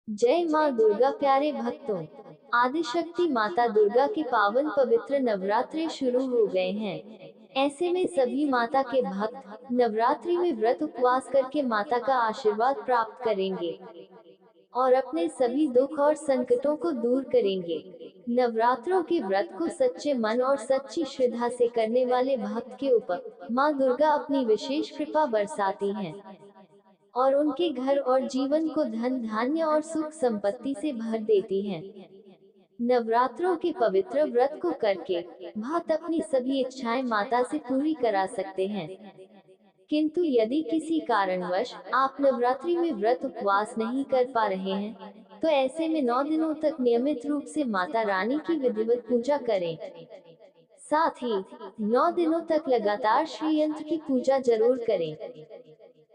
जय माँ दुर्गा। प्यारे भक्तों, आदिशक्ति माता दुर्गा के पावन पवित्र नवरात्रे शुरू हो गए हैं। ऐसे में सभी माता के भक्त नवरात्रि में व्रत उपवास करके माता का आशीर्वाद प्राप्त करेंगे और अपने सभी दुख और संकटों को दूर करेंगे। नवरात्रों के व्रत को सच्चे मन और सच्ची श्रद्धा से करने वाले भक्त के ऊपर माँ दुर्गा अपनी विशेष कृपा बरसाती हैं और उनके घर और जीवन को धन धान्य और सुख संपत्ति से भर देती हैं। नवरात्रों के पवित्र व्रत को करके भक्त अपनी सभी इच्छाएं माता से पूरी करा सकते हैं। किंतु यदि किसी कारणवश आप नवरात्रि में व्रत उपवास नहीं कर पा रहे हैं, तो ऐसे में 9 दिनों तक नियमित रूप से माता रानी की विधिवत पूजा करें। साथ ही 9 दिनों तक लगातार श्री यंत्र की पूजा जरूर करें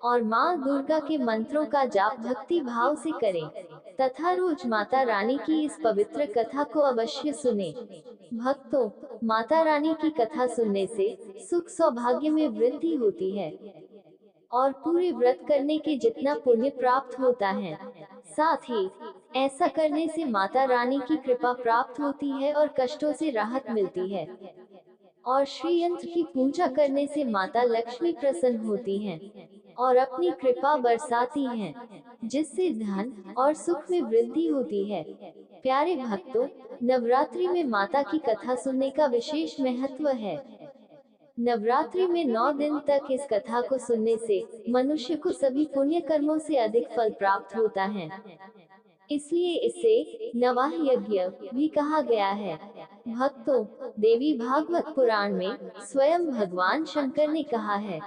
और माँ दुर्गा के मंत्रों का जाप भक्ति भाव से करें तथा रोज माता रानी की इस पवित्र कथा को अवश्य सुने। भक्तों, माता रानी की कथा सुनने से सुख सौभाग्य में वृद्धि होती है और पूरे व्रत करने के जितना पुण्य प्राप्त होता है। साथ ही ऐसा करने से माता रानी की कृपा प्राप्त होती है और कष्टों से राहत मिलती है और श्री यंत्र की पूजा करने से माता लक्ष्मी प्रसन्न होती हैं और अपनी कृपा बरसाती हैं, जिससे धन और सुख में वृद्धि होती है। प्यारे भक्तों, नवरात्रि में माता की कथा सुनने का विशेष महत्व है। नवरात्रि में 9 दिन तक इस कथा को सुनने से मनुष्य को सभी पुण्य कर्मों से अधिक फल प्राप्त होता है। इसलिए इसे नवाह यज्ञ भी कहा गया है। भक्तों, देवी भागवत पुराण में स्वयं भगवान शंकर ने कहा है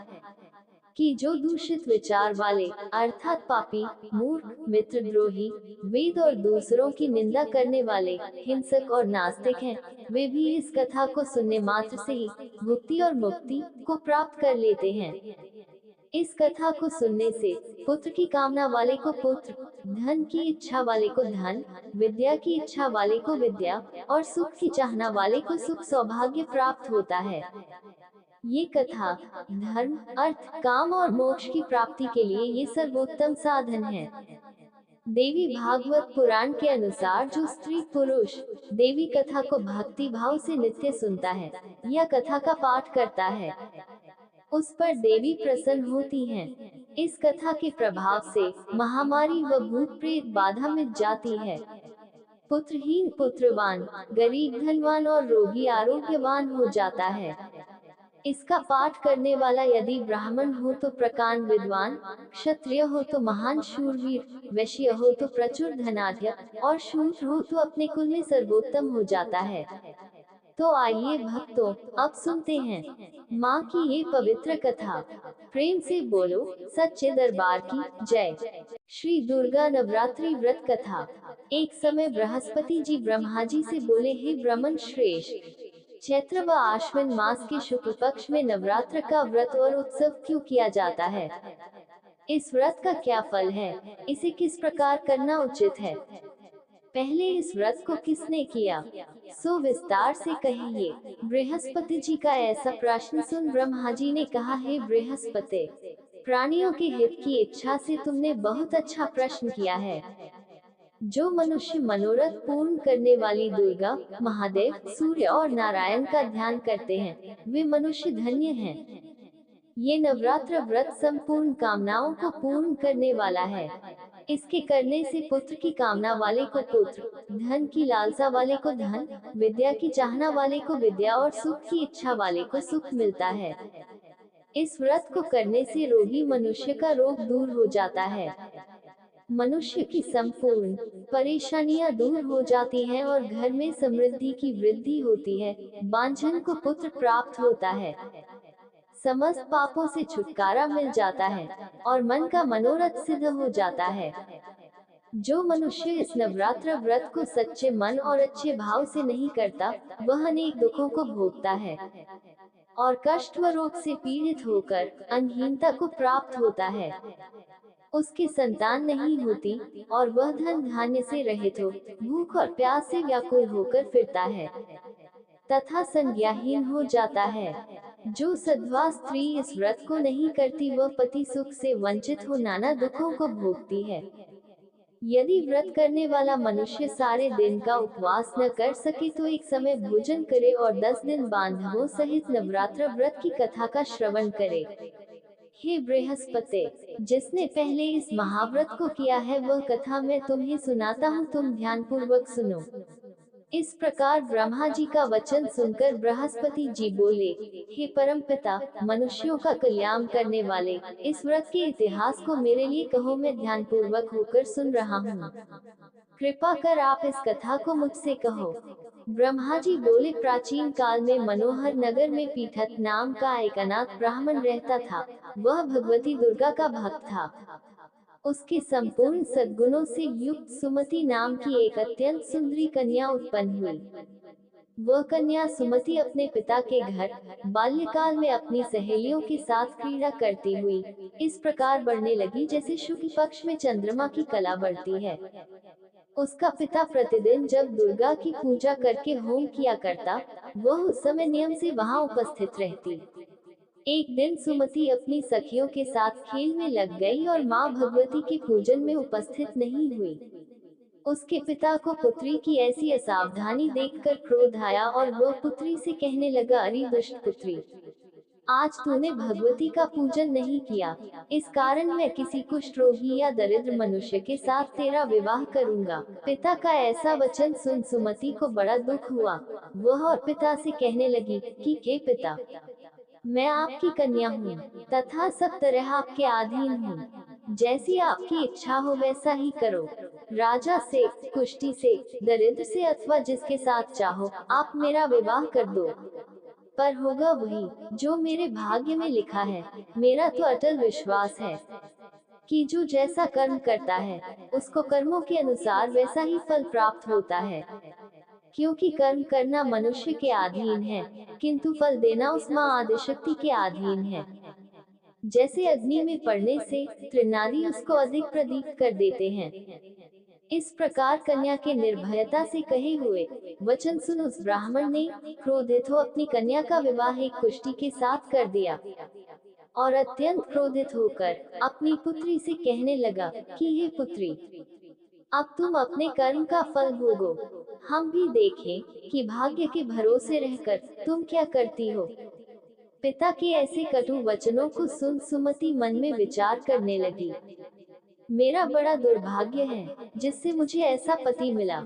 कि जो दूषित विचार वाले अर्थात पापी, मूर्ख, मित्रद्रोही, वेद और दूसरों की निंदा करने वाले, हिंसक और नास्तिक हैं, वे भी इस कथा को सुनने मात्र से ही भुक्ति और मुक्ति को प्राप्त कर लेते हैं। इस कथा को सुनने से पुत्र की कामना वाले को पुत्र, धन की इच्छा वाले को धन, विद्या की इच्छा वाले को विद्या और सुख की चाहना वाले को सुख सौभाग्य प्राप्त होता है। ये कथा धर्म, अर्थ, काम और मोक्ष की प्राप्ति के लिए ये सर्वोत्तम साधन है। देवी भागवत पुराण के अनुसार जो स्त्री पुरुष देवी कथा को भक्ति भाव से नित्य सुनता है या कथा का पाठ करता है, उस पर देवी प्रसन्न होती हैं। इस कथा के प्रभाव से महामारी व भूत प्रेत बाधा मिट जाती है। पुत्रहीन पुत्रवान, गरीब धनवान और रोगी आरोग्यवान हो जाता है। इसका पाठ करने वाला यदि ब्राह्मण हो तो प्रकांड विद्वान, क्षत्रिय हो तो महान शूरवीर, वैश्य हो तो प्रचुर धनाढ्य और शूद्र हो तो अपने कुल में सर्वोत्तम हो जाता है। तो आइए भक्तों, अब सुनते हैं माँ की ये पवित्र कथा। प्रेम से बोलो सच्चे दरबार की जय। श्री दुर्गा नवरात्रि व्रत कथा। एक समय बृहस्पति जी ब्रह्मा जी से बोले, हे ब्रह्मन श्रेष्ठ, चैत्र व आश्विन मास के शुक्ल पक्ष में नवरात्र का व्रत और उत्सव क्यों किया जाता है? इस व्रत का क्या फल है? इसे किस प्रकार करना उचित है? पहले इस व्रत को किसने किया, सो विस्तार से कहिए। बृहस्पति जी का ऐसा प्रश्न सुन ब्रह्मा जी ने कहा, हे बृहस्पति, प्राणियों के हित की इच्छा से तुमने बहुत अच्छा प्रश्न किया है। जो मनुष्य मनोरथ पूर्ण करने वाली दुर्गा, महादेव, सूर्य और नारायण का ध्यान करते हैं, वे मनुष्य धन्य हैं। ये नवरात्र व्रत संपूर्ण कामनाओं को पूर्ण करने वाला है। इसके करने से पुत्र की कामना वाले को पुत्र, धन की लालसा वाले को धन, विद्या की चाहना वाले को विद्या और सुख की इच्छा वाले को सुख मिलता है। इस व्रत को करने से रोगी मनुष्य का रोग दूर हो जाता है। मनुष्य की संपूर्ण परेशानियां दूर हो जाती हैं और घर में समृद्धि की वृद्धि होती है। बांझन को पुत्र प्राप्त होता है। समस्त पापों से छुटकारा मिल जाता है और मन का मनोरथ सिद्ध हो जाता है। जो मनुष्य इस नवरात्र व्रत को सच्चे मन और अच्छे भाव से नहीं करता, वह अनेक दुखों को भोगता है और कष्ट व रोग से पीड़ित होकर अंगहीनता को प्राप्त होता है। उसकी संतान नहीं होती और वह धन धान्य से रहित हो, भूख और प्यास से व्याकुल होकर फिरता है तथा संज्ञाहीन हो जाता है। जो सद्वा स्त्री इस व्रत को नहीं करती, वह पति सुख से वंचित हो नाना दुखों को भोगती है। यदि व्रत करने वाला मनुष्य सारे दिन का उपवास न कर सके तो एक समय भोजन करे और 10 दिन बांधवों सहित नवरात्र व्रत की कथा का श्रवण करे। हे बृहस्पति, जिसने पहले इस महाव्रत को किया है वह कथा मैं तुम्हें सुनाता हूँ, तुम ध्यानपूर्वक सुनो। इस प्रकार ब्रह्मा जी का वचन सुनकर बृहस्पति जी बोले, हे परमपिता, मनुष्यों का कल्याण करने वाले, इस व्रत के इतिहास को मेरे लिए कहो, मैं ध्यानपूर्वक होकर सुन रहा हूँ। कृपा कर आप इस कथा को मुझसे कहो। ब्रह्मा जी बोले, प्राचीन काल में मनोहर नगर में पीठत नाम का एक अनाथ ब्राह्मण रहता था। वह भगवती दुर्गा का भक्त था। उसके संपूर्ण सद्गुणों से युक्त सुमति नाम की एक अत्यंत सुंदरी कन्या उत्पन्न हुई। वह कन्या सुमति अपने पिता के घर बाल्यकाल में अपनी सहेलियों के साथ क्रीड़ा करती हुई इस प्रकार बढ़ने लगी जैसे शुक्ल पक्ष में चंद्रमा की कला बढ़ती है। उसका पिता प्रतिदिन जब दुर्गा की पूजा करके होम किया करता, वह उस समय नियम से वहां उपस्थित रहती। एक दिन सुमति अपनी सखियों के साथ खेल में लग गई और मां भगवती के पूजन में उपस्थित नहीं हुई। उसके पिता को पुत्री की ऐसी असावधानी देखकर क्रोध आया और वह पुत्री से कहने लगा, अरे दुष्ट पुत्री, आज तूने भगवती का पूजन नहीं किया, इस कारण मैं किसी कुष्ठ रोगी या दरिद्र मनुष्य के साथ तेरा विवाह करूंगा। पिता का ऐसा वचन सुन सुमति को बड़ा दुख हुआ। वह और पिता से कहने लगी कि हे पिता, मैं आपकी कन्या हूँ तथा सब तरह आपके अधीन हूँ। जैसी आपकी इच्छा हो वैसा ही करो। राजा से, कुष्ठी से, दरिद्र से अथवा जिसके साथ चाहो आप मेरा विवाह कर दो, पर होगा वही जो मेरे भाग्य में लिखा है। मेरा तो अटल विश्वास है कि जो जैसा कर्म करता है उसको कर्मों के अनुसार वैसा ही फल प्राप्त होता है। क्योंकि कर्म करना मनुष्य के अधीन है, किंतु फल देना उस मां आदिशक्ति के अधीन है। जैसे अग्नि में पड़ने से त्रिनादी उसको अधिक प्रदीप्त कर देते हैं, इस प्रकार कन्या के निर्भयता से कहे हुए वचन सुन उस ब्राह्मण ने क्रोधित हो अपनी कन्या का विवाह एक कुष्ठी के साथ कर दिया और अत्यंत क्रोधित होकर अपनी पुत्री से कहने लगा कि हे पुत्री, अब तुम अपने कर्म का फल भोगो। हम भी देखें कि भाग्य के भरोसे रहकर तुम क्या करती हो। पिता के ऐसे कटु वचनों को सुन सुमति मन में विचार करने लगी, मेरा बड़ा दुर्भाग्य है जिससे मुझे ऐसा पति मिला।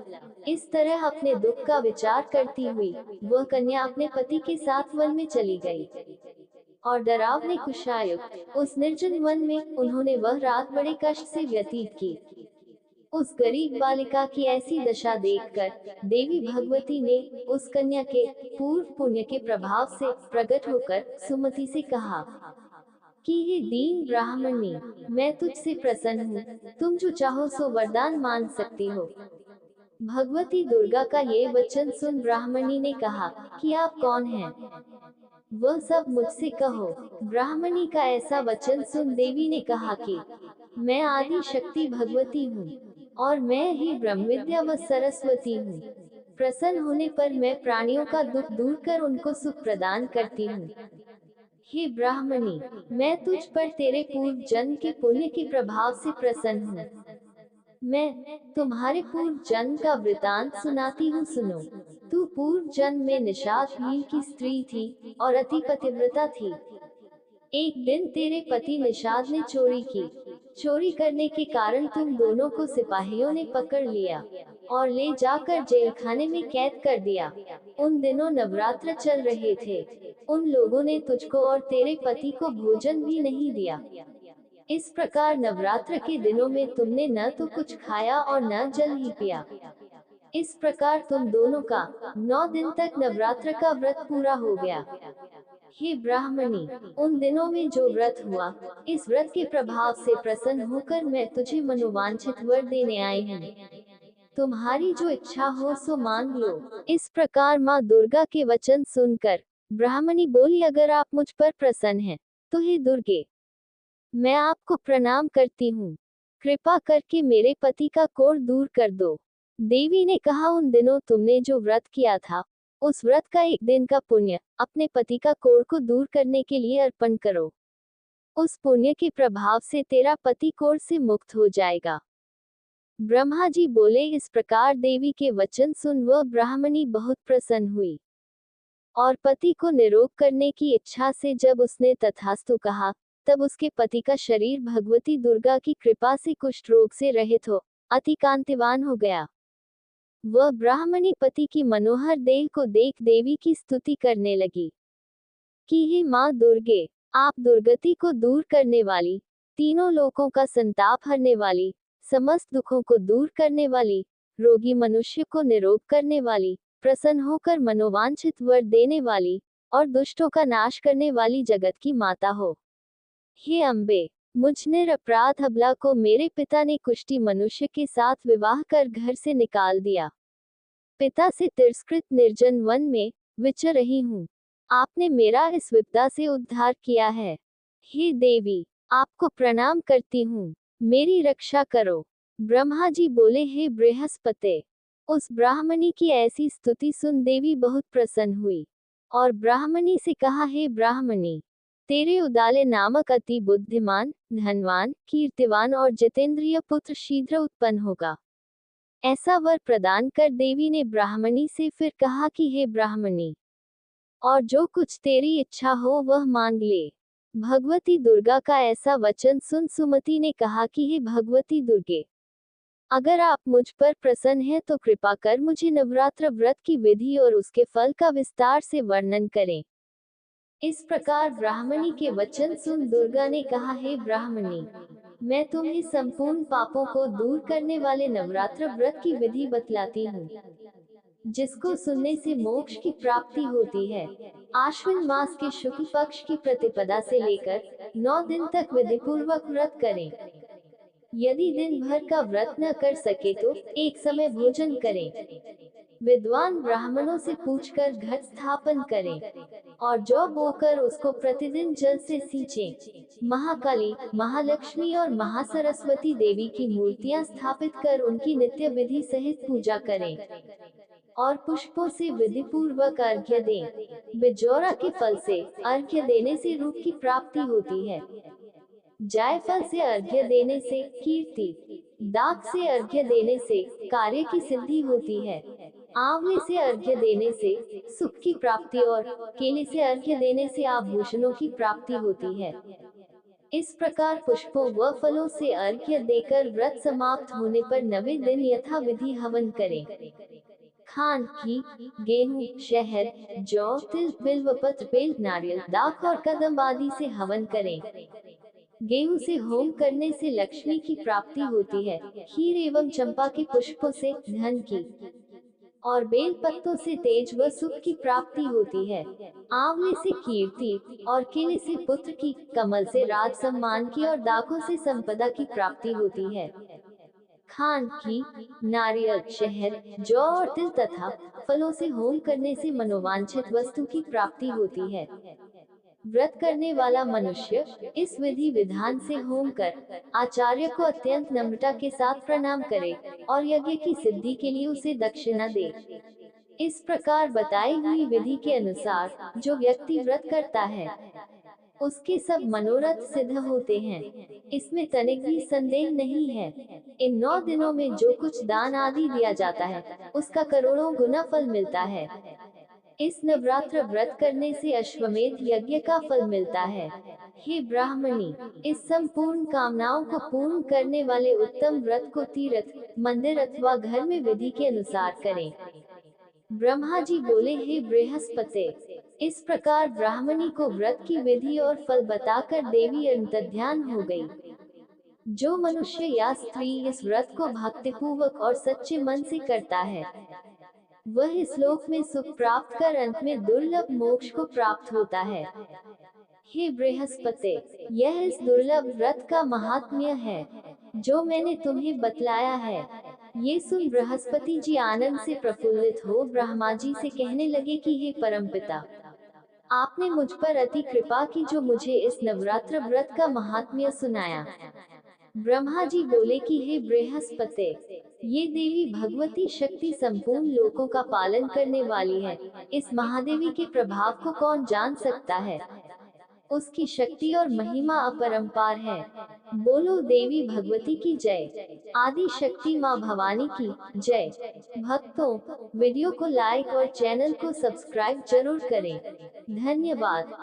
इस तरह अपने दुख का विचार करती हुई वह कन्या अपने पति के साथ वन में चली गई और डरावने कुशायुक्त उस निर्जन वन में उन्होंने वह रात बड़े कष्ट से व्यतीत की। उस गरीब बालिका की ऐसी दशा देखकर देवी भगवती ने उस कन्या के पूर्व पुण्य के प्रभाव से प्रकट होकर सुमति से कहा कि हे दीन ब्राह्मणी, मैं तुझसे प्रसन्न हूँ, तुम जो चाहो सो वरदान मांग सकती हो। भगवती दुर्गा का ये वचन सुन ब्राह्मणी ने कहा कि आप कौन हैं? वह सब मुझसे कहो। ब्राह्मणी का ऐसा वचन सुन देवी ने कहा कि मैं आदि शक्ति भगवती हूँ और मैं ही ब्रह्मविद्या व सरस्वती हूँ। प्रसन्न होने पर मैं प्राणियों का दुख दूर कर उनको सुख प्रदान करती हूँ। हे ब्राह्मणी, मैं तुझ पर तेरे पूर्व जन्म के पुण्य के प्रभाव से प्रसन्न हूँ। मैं तुम्हारे पूर्व जन्म का वृतांत सुनाती हूँ, सुनो। तू पूर्व जन्म में निषाद भील की स्त्री थी और अति पतिव्रता थी। एक दिन तेरे पति निषाद ने चोरी की। चोरी करने के कारण तुम दोनों को सिपाहियों ने पकड़ लिया और ले जाकर जेल खाने में कैद कर दिया। उन दिनों नवरात्र चल रहे थे। उन लोगों ने तुझको और तेरे पति को भोजन भी नहीं दिया। इस प्रकार नवरात्र के दिनों में तुमने न तो कुछ खाया और न जल ही पिया। इस प्रकार तुम दोनों का 9 दिन तक नवरात्र का व्रत पूरा हो गया। हे ब्राह्मणी, उन दिनों में जो व्रत हुआ, इस व्रत के प्रभाव से प्रसन्न होकर मैं तुझे मनोवांछित वर देने आई हूँ। तुम्हारी जो इच्छा हो सो मांग लो। इस प्रकार माँ दुर्गा के वचन सुनकर ब्राह्मणी बोली, अगर आप मुझ पर प्रसन्न हैं, तो हे दुर्गे, मैं आपको प्रणाम करती हूँ। कृपा करके मेरे पति का कोढ़ दूर कर दो। देवी ने कहा, उन दिनों तुमने जो व्रत किया था, उस व्रत का एक दिन का पुण्य अपने पति का कोढ़ को दूर करने के लिए अर्पण करो। उस पुण्य के प्रभाव से तेरा पति कोढ़ से मुक्त हो जाएगा। ब्रह्मा जी बोले, इस प्रकार देवी के वचन सुन वह ब्राह्मणी बहुत प्रसन्न हुई और पति को निरोग करने की इच्छा से जब उसने तथास्तु कहा, तब उसके पति का शरीर भगवती दुर्गा की कृपा से कुष्ठ रोग से रहित हो अति कांतिवान हो गया। वह ब्राह्मणी पति की मनोहर देह को देख देवी की स्तुति करने लगी कि हे माँ दुर्गे, आप दुर्गति को दूर करने वाली, तीनों लोकों का संताप हरने वाली, समस्त दुखों को दूर करने वाली, रोगी मनुष्य को निरोग करने वाली, प्रसन्न होकर मनोवांछित वर देने वाली और दुष्टों का नाश करने वाली जगत की माता हो। हे अम्बे, मुझ निरपराध अबला को मेरे पिता ने कुष्ठी मनुष्य के साथ विवाह कर घर से निकाल दिया। पिता से तिरस्कृत निर्जन वन में विचर रही हूँ। आपने मेरा इस विपदा से उद्धार किया है। हे देवी, आपको प्रणाम करती हूँ, मेरी रक्षा करो। ब्रह्मा जी बोले, हे बृहस्पति, उस ब्राह्मणी की ऐसी स्तुति सुन देवी बहुत प्रसन्न हुई और ब्राह्मणी से कहा, हे ब्राह्मणी, तेरे उदाले नामक अति बुद्धिमान, धनवान, कीर्तिवान और जितेंद्रिय पुत्र शीघ्र उत्पन्न होगा। ऐसा वर प्रदान कर देवी ने ब्राह्मणी से फिर कहा कि हे ब्राह्मणी, और जो कुछ तेरी इच्छा हो वह मांग ले। भगवती दुर्गा का ऐसा वचन सुन सुमति ने कहा कि हे भगवती दुर्गे, अगर आप मुझ पर प्रसन्न हैं तो कृपा कर मुझे नवरात्र व्रत की विधि और उसके फल का विस्तार से वर्णन करें। इस प्रकार ब्राह्मणी के वचन सुन दुर्गा ने कहा, हे ब्राह्मणी, मैं तुम्हें संपूर्ण पापों को दूर करने वाले नवरात्र व्रत की विधि बतलाती हूँ, जिसको सुनने से मोक्ष की प्राप्ति होती है। आश्विन मास के शुक्ल पक्ष की प्रतिपदा से लेकर 9 दिन तक विधिपूर्वक व्रत करें। यदि दिन भर का व्रत न कर सके तो एक समय भोजन करें। विद्वान ब्राह्मणों से पूछकर घट स्थापन करें और जौ बोकर उसको प्रतिदिन जल से सींचें। महाकाली, महालक्ष्मी और महासरस्वती देवी की मूर्तियां स्थापित कर उनकी नित्य विधि सहित पूजा करें और पुष्पों से विधि पूर्वक अर्घ्य दें। बिजौरा के फल से अर्घ्य देने से रूप की प्राप्ति होती है। जायफल से अर्घ्य देने से कीर्ति, दाख से अर्घ्य देने से कार्य की सिद्धि होती है, आंवले से अर्घ्य देने से सुख की प्राप्ति और केले से अर्घ्य देने से आभूषणों की प्राप्ति होती है। इस प्रकार पुष्पों व फलों से अर्घ्य देकर व्रत समाप्त होने पर 9वें दिन यथा विधि हवन करें। खान, घी, गेहूं, शहद, जौ, तिल, बिल्वपत्र, बेल, नारियल, दाख और कदम्ब आदि से हवन करें। गेहूं से होम करने से लक्ष्मी की प्राप्ति होती है। खीर एवं चंपा के पुष्पों से धन की और बेल पत्तों से तेज व सुख की प्राप्ति होती है। आंवले से कीर्ति और केले से पुत्र की, कमल से राज सम्मान की और दाखों से संपदा की प्राप्ति होती है। खान, घी, नारियल, शहद, जौ और तिल तथा फलों से होम करने से मनोवांछित वस्तु की प्राप्ति होती है। व्रत करने वाला मनुष्य इस विधि विधान से होम कर आचार्य को अत्यंत नम्रता के साथ प्रणाम करे और यज्ञ की सिद्धि के लिए उसे दक्षिणा दे। इस प्रकार बताई हुई विधि के अनुसार जो व्यक्ति व्रत करता है उसके सब मनोरथ सिद्ध होते हैं। इसमें तनिक भी संदेह नहीं है। इन 9 दिनों में जो कुछ दान आदि दिया जाता है उसका करोड़ों गुना फल मिलता है। इस नवरात्र व्रत करने से अश्वमेध यज्ञ का फल मिलता है। हे ब्राह्मणी, इस संपूर्ण कामनाओं को पूर्ण करने वाले उत्तम व्रत को तीर्थ, मंदिर अथवा घर में विधि के अनुसार करें। ब्रह्मा जी बोले, हे बृहस्पति, इस प्रकार ब्राह्मणी को व्रत की विधि और फल बताकर देवी अंतर्ध्यान हो गई। जो मनुष्य या स्त्री इस व्रत को भक्तिपूर्वक और सच्चे मन से करता है वह इस लोक में सुख प्राप्त कर अंत में दुर्लभ मोक्ष को प्राप्त होता है। हे बृहस्पति, यह इस दुर्लभ व्रत का महात्म्य है जो मैंने तुम्हें बतलाया है। ये सुन बृहस्पति जी आनंद से प्रफुल्लित हो ब्रह्मा जी से कहने लगे कि हे परमपिता, आपने मुझ पर अति कृपा की जो मुझे इस नवरात्र व्रत का महात्म्य सुनाया। ब्रह्मा जी बोले कि हे बृहस्पति, ये देवी भगवती शक्ति संपूर्ण लोकों का पालन करने वाली है। इस महादेवी के प्रभाव को कौन जान सकता है? उसकी शक्ति और महिमा अपरंपार है। बोलो देवी भगवती की जय। आदि शक्ति मां भवानी की जय। भक्तों, वीडियो को लाइक और चैनल को सब्सक्राइब जरूर करें। धन्यवाद।